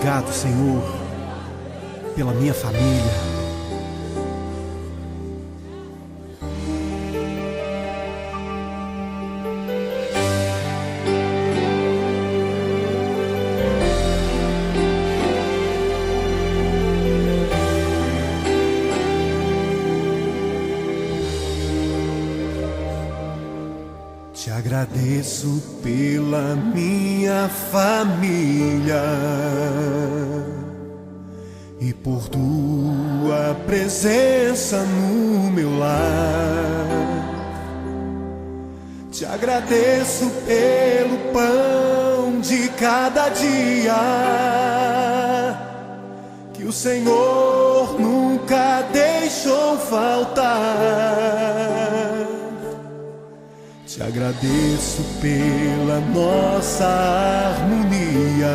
Obrigado, Senhor, pela minha família. Te agradeço pela minha família e por tua presença no meu lar. Te agradeço pelo pão de cada dia que o Senhor nunca deixou faltar. Te agradeço pela nossa harmonia.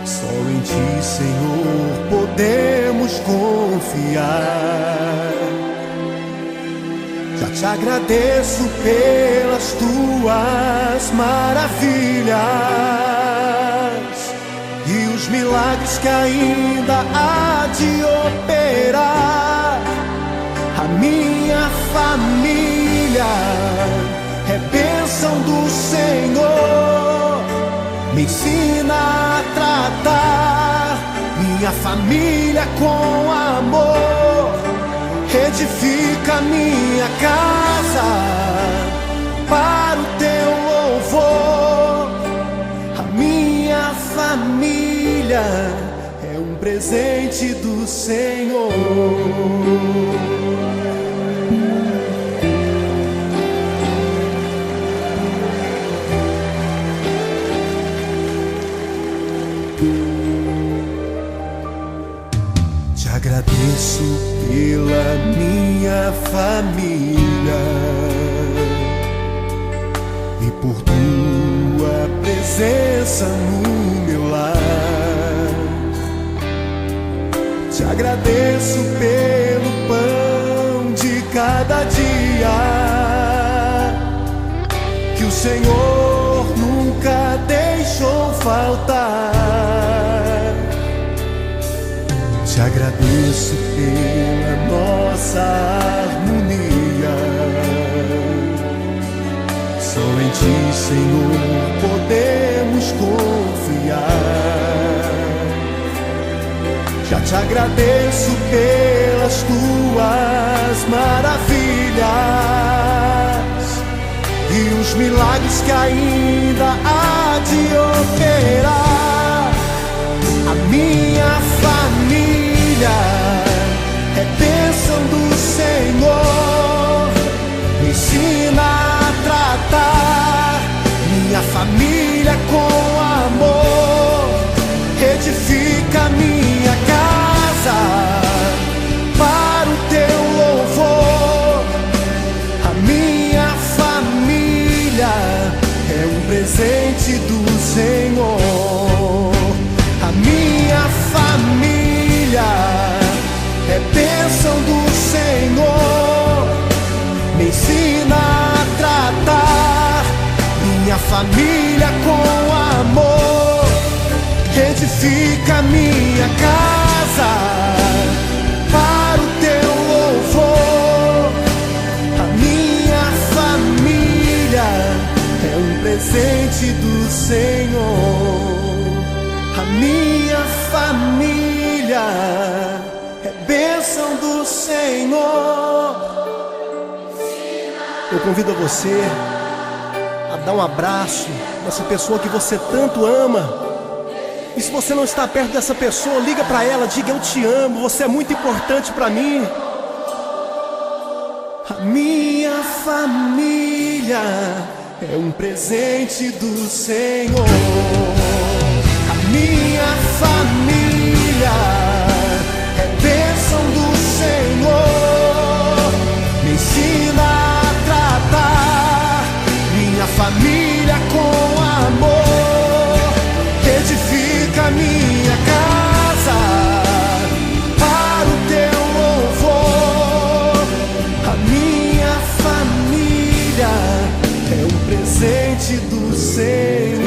Só em Ti, Senhor, podemos confiar. Já te agradeço pelas Tuas maravilhas e os milagres que ainda há de operar. A minha família é bênção do Senhor. Me ensina a tratar minha família com amor. Edifica minha casa para o Teu louvor. A minha família é um presente do Senhor. Te agradeço pela minha família e por Tua presença no meu lar. Te agradeço pelo pão de cada dia que o Senhor nunca deixou faltar. Te agradeço pela nossa harmonia. Só em Ti, Senhor, podemos confiar. Já te agradeço pelas Tuas maravilhas e os milagres que ainda há de operar. A minha família é bênção do Senhor. Me ensina a tratar minha família com amor. Edifica minha casa para o Teu louvor. A minha família é um presente do Senhor. A minha família é bênção do Senhor. Me ensina a tratar minha família com amor. Edifica minha casa para o Teu louvor. A minha família é um presente do Senhor. A minha família é bênção do Senhor. Eu convido você a dar um abraço nessa pessoa que você tanto ama. E se você não está perto dessa pessoa, liga para ela, diga: eu te amo, você é muito importante para mim. A minha família é um presente do Senhor. A minha família é bênção do Senhor. Me ensina a tratar minha família com amor. Edifica minha casa para o Teu louvor. A minha família é um presente do Senhor.